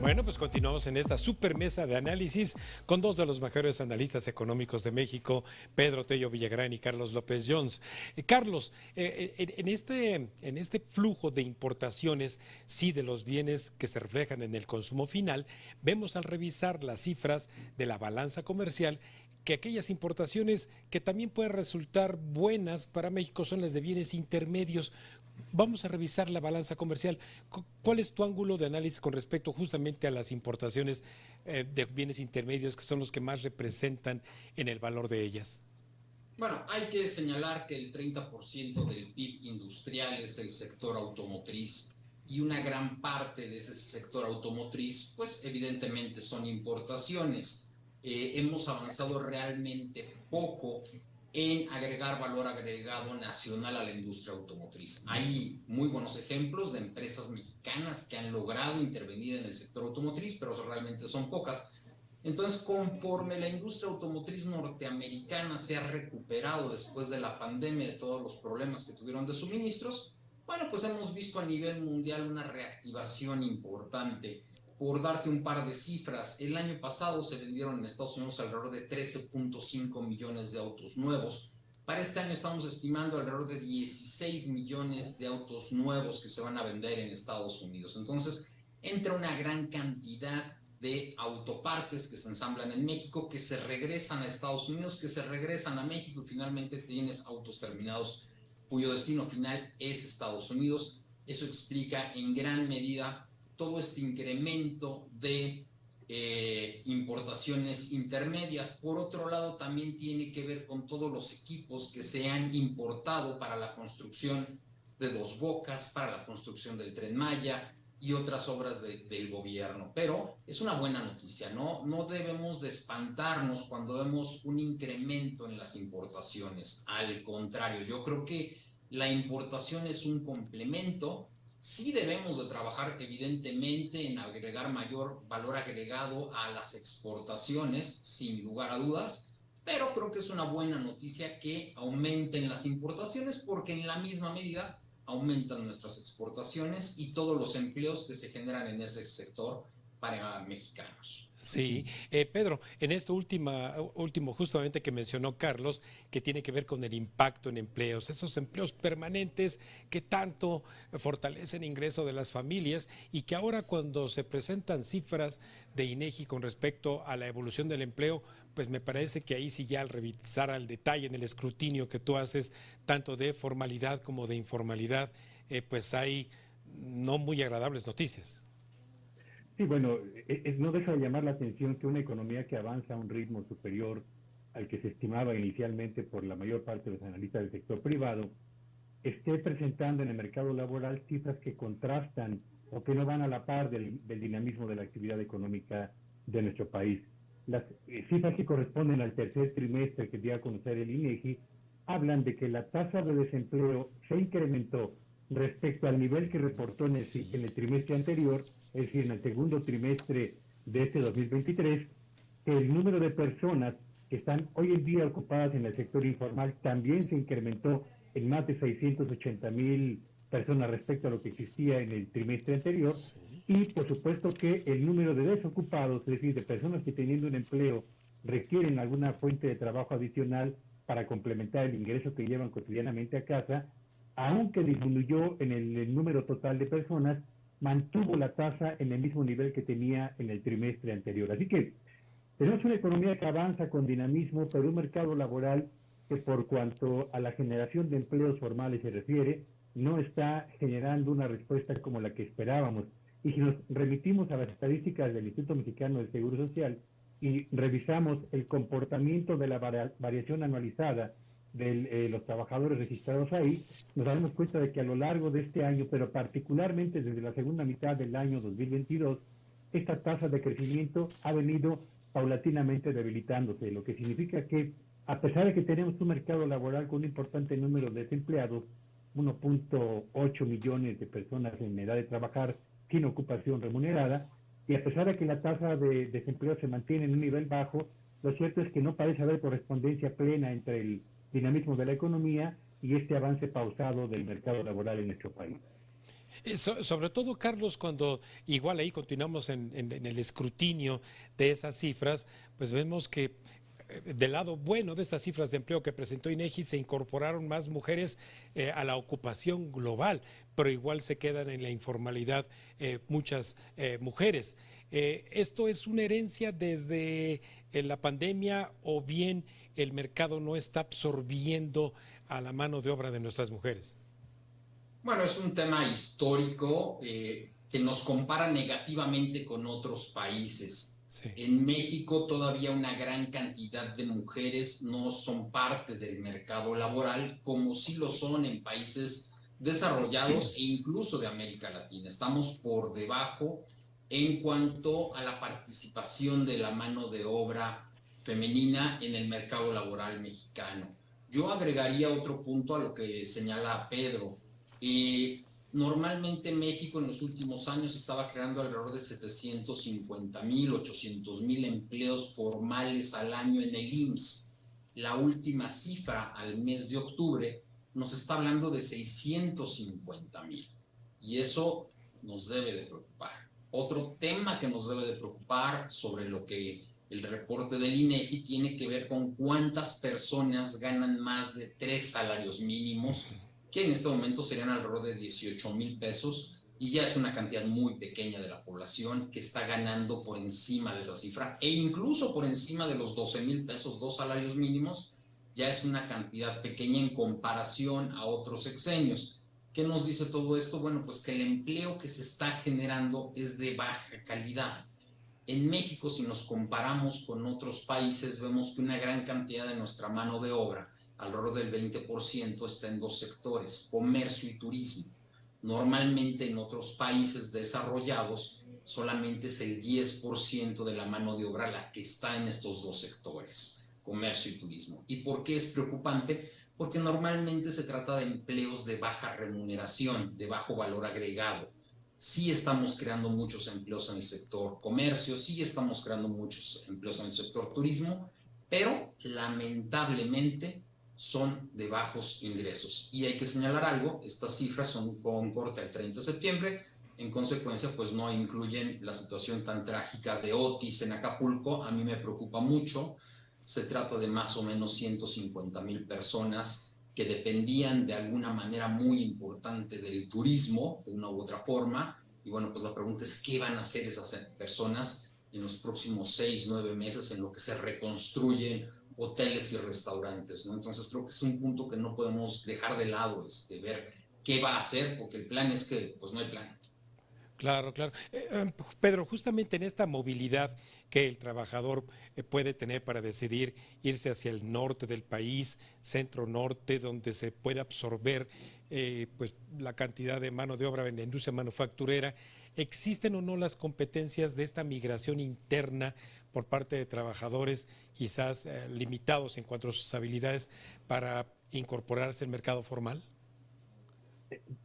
Bueno, pues continuamos en esta super mesa de análisis con dos de los mejores analistas económicos de México, Pedro Tello Villagrán y Carlos López Jones. Carlos, en este flujo de importaciones, sí, de los bienes que se reflejan en el consumo final, vemos al revisar las cifras de la balanza comercial que aquellas importaciones que también pueden resultar buenas para México son las de bienes intermedios. Vamos a revisar la balanza comercial. ¿Cuál es tu ángulo de análisis con respecto justamente a las importaciones de bienes intermedios, que son los que más representan en el valor de ellas? Bueno, hay que señalar que el 30% del PIB industrial es el sector automotriz y una gran parte de ese sector automotriz, pues evidentemente son importaciones. Hemos avanzado realmente poco en agregar valor agregado nacional a la industria automotriz. Hay muy buenos ejemplos de empresas mexicanas que han logrado intervenir en el sector automotriz, pero realmente son pocas. Entonces, conforme la industria automotriz norteamericana se ha recuperado después de la pandemia, de todos los problemas que tuvieron de suministros, bueno, pues hemos visto a nivel mundial una reactivación importante. Por darte un par de cifras, el año pasado se vendieron en Estados Unidos alrededor de 13.5 millones de autos nuevos. Para este año estamos estimando alrededor de 16 millones de autos nuevos que se van a vender en Estados Unidos. Entonces, entra una gran cantidad de autopartes que se ensamblan en México, que se regresan a Estados Unidos, que se regresan a México y finalmente tienes autos terminados cuyo destino final es Estados Unidos. Eso explica en gran medida todo este incremento de importaciones intermedias. Por otro lado, también tiene que ver con todos los equipos que se han importado para la construcción de Dos Bocas, para la construcción del Tren Maya, y otras obras del gobierno. Pero es una buena noticia, ¿no? No debemos de espantarnos cuando vemos un incremento en las importaciones. Al contrario, yo creo que la importación es un complemento. Sí debemos de trabajar evidentemente en agregar mayor valor agregado a las exportaciones, sin lugar a dudas, pero creo que es una buena noticia que aumenten las importaciones porque en la misma medida aumentan nuestras exportaciones y todos los empleos que se generan en ese sector para mexicanos. Sí, Pedro, en esto último justamente que mencionó Carlos, que tiene que ver con el impacto en empleos, esos empleos permanentes que tanto fortalecen el ingreso de las familias y que ahora cuando se presentan cifras de INEGI con respecto a la evolución del empleo, pues me parece que ahí sí ya al revisar al detalle en el escrutinio que tú haces, tanto de formalidad como de informalidad, pues hay no muy agradables noticias. Sí, bueno, no deja de llamar la atención que una economía que avanza a un ritmo superior al que se estimaba inicialmente por la mayor parte de los analistas del sector privado, esté presentando en el mercado laboral cifras que contrastan o que no van a la par del dinamismo de la actividad económica de nuestro país. Las cifras que corresponden al tercer trimestre que dio a conocer el INEGI hablan de que la tasa de desempleo se incrementó respecto al nivel que reportó en Sí, el trimestre anterior, es decir, en el segundo trimestre de este 2023, el número de personas que están hoy en día ocupadas en el sector informal también se incrementó en más de 680,000 personas respecto a lo que existía en el trimestre anterior. sí. Y por supuesto que el número de desocupados, es decir, de personas que teniendo un empleo requieren alguna fuente de trabajo adicional para complementar el ingreso que llevan cotidianamente a casa, aunque disminuyó en el número total de personas, mantuvo la tasa en el mismo nivel que tenía en el trimestre anterior. Así que tenemos una economía que avanza con dinamismo, pero un mercado laboral que por cuanto a la generación de empleos formales se refiere, no está generando una respuesta como la que esperábamos. Y si nos remitimos a las estadísticas del Instituto Mexicano del Seguro Social y revisamos el comportamiento de la variación anualizada de los trabajadores registrados ahí, nos damos cuenta de que a lo largo de este año, pero particularmente desde la segunda mitad del año 2022, esta tasa de crecimiento ha venido paulatinamente debilitándose, lo que significa que a pesar de que tenemos un mercado laboral con un importante número de desempleados, 1.8 millones de personas en edad de trabajar sin ocupación remunerada, y a pesar de que la tasa de desempleo se mantiene en un nivel bajo, lo cierto es que no parece haber correspondencia plena entre el dinamismo de la economía y este avance pausado del mercado laboral en nuestro país. Sobre todo, Carlos, cuando igual ahí continuamos en el escrutinio de esas cifras, pues vemos que del lado bueno de estas cifras de empleo que presentó INEGI se incorporaron más mujeres a la ocupación global, pero igual se quedan en la informalidad muchas mujeres. ¿Esto es una herencia desde la pandemia o bien el mercado no está absorbiendo a la mano de obra de nuestras mujeres? Bueno, es un tema histórico que nos compara negativamente con otros países. Sí. En México todavía una gran cantidad de mujeres no son parte del mercado laboral, como sí lo son en países desarrollados e incluso de América Latina. Estamos por debajo en cuanto a la participación de la mano de obra femenina en el mercado laboral mexicano. Yo agregaría otro punto a lo que señala Pedro. Normalmente México en los últimos años estaba creando alrededor de 750,000, 800,000 empleos formales al año en el IMSS. La última cifra al mes de octubre nos está hablando de 650,000 y eso nos debe de preocupar. Otro tema que nos debe de preocupar sobre lo que el reporte del INEGI tiene que ver con cuántas personas ganan más de 3 salarios mínimos, que en este momento serían alrededor de 18,000 pesos, y ya es una cantidad muy pequeña de la población que está ganando por encima de esa cifra, e incluso por encima de los 12,000 pesos, 2 salarios mínimos, ya es una cantidad pequeña en comparación a otros sexenios. ¿Qué nos dice todo esto? Bueno, pues que el empleo que se está generando es de baja calidad. En México, si nos comparamos con otros países, vemos que una gran cantidad de nuestra mano de obra, alrededor del 20%, está en dos sectores: comercio y turismo. Normalmente en otros países desarrollados solamente es el 10% de la mano de obra la que está en estos dos sectores, comercio y turismo. ¿Y por qué es preocupante? Porque normalmente se trata de empleos de baja remuneración, de bajo valor agregado. Sí estamos creando muchos empleos en el sector comercio, sí estamos creando muchos empleos en el sector turismo, pero lamentablemente son de bajos ingresos. Y hay que señalar algo: estas cifras son con corte al 30 de septiembre, en consecuencia pues no incluyen la situación tan trágica de Otis en Acapulco. A mí me preocupa mucho. Se trata de más o menos 150,000 personas que dependían de alguna manera muy importante del turismo, de una u otra forma. Y bueno, pues la pregunta es: ¿qué van a hacer esas personas en los próximos 6, 9 meses en lo que se reconstruyen hoteles y restaurantes, ¿no? Entonces creo que es un punto que no podemos dejar de lado, ver qué va a hacer, porque el plan es que pues no hay plan. Claro, claro. Pedro, justamente en esta movilidad que el trabajador puede tener para decidir irse hacia el norte del país, centro-norte, donde se puede absorber pues, la cantidad de mano de obra en la industria manufacturera, ¿existen o no las competencias de esta migración interna por parte de trabajadores quizás limitados en cuanto a sus habilidades para incorporarse al mercado formal?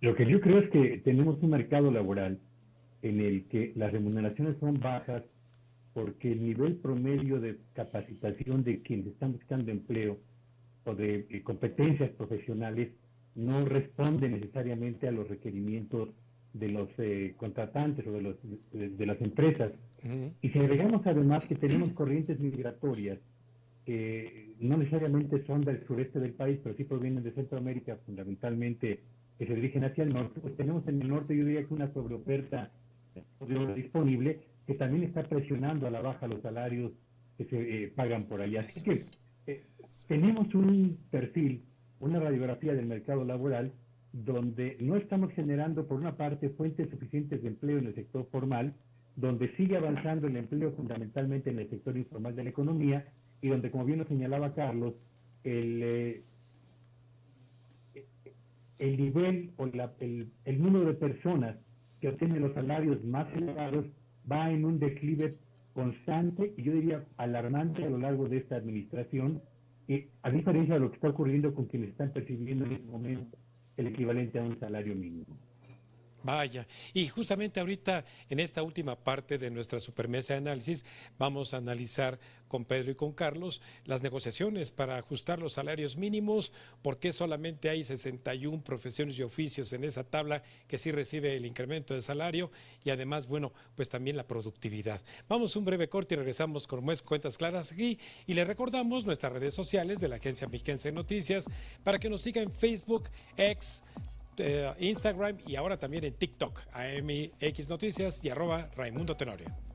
Lo que yo creo es que tenemos un mercado laboral en el que las remuneraciones son bajas porque el nivel promedio de capacitación de quienes están buscando empleo o de competencias profesionales no responde necesariamente a los requerimientos de los contratantes o de las empresas. Ujú. Y si agregamos además que tenemos corrientes migratorias que no necesariamente son del sureste del país, pero sí provienen de Centroamérica, fundamentalmente que se dirigen hacia el norte, pues tenemos en el norte, yo diría que una sobreoferta disponible que también está presionando a la baja los salarios que se pagan por allá. Así Eso que es. Eso es. tenemos un perfil, una radiografía del mercado laboral donde no estamos generando, por una parte, fuentes suficientes de empleo en el sector formal, donde sigue avanzando el empleo fundamentalmente en el sector informal de la economía y donde, como bien lo señalaba Carlos, el, el nivel o el número de personas que obtienen los salarios más elevados va en un declive constante y yo diría alarmante a lo largo de esta administración, a diferencia de lo que está ocurriendo con quienes están percibiendo en este momento el equivalente a un salario mínimo. Vaya, y justamente ahorita en esta última parte de nuestra supermesa de análisis vamos a analizar con Pedro y con Carlos las negociaciones para ajustar los salarios mínimos, por qué solamente hay 61 profesiones y oficios en esa tabla que sí recibe el incremento de salario y además, bueno, pues también la productividad. Vamos a un breve corte y regresamos con más cuentas claras aquí y les recordamos nuestras redes sociales de la Agencia Mexiquense de Noticias para que nos siga en Facebook, X, Instagram y ahora también en TikTok, AMX Noticias y @Raimundo Tenorio.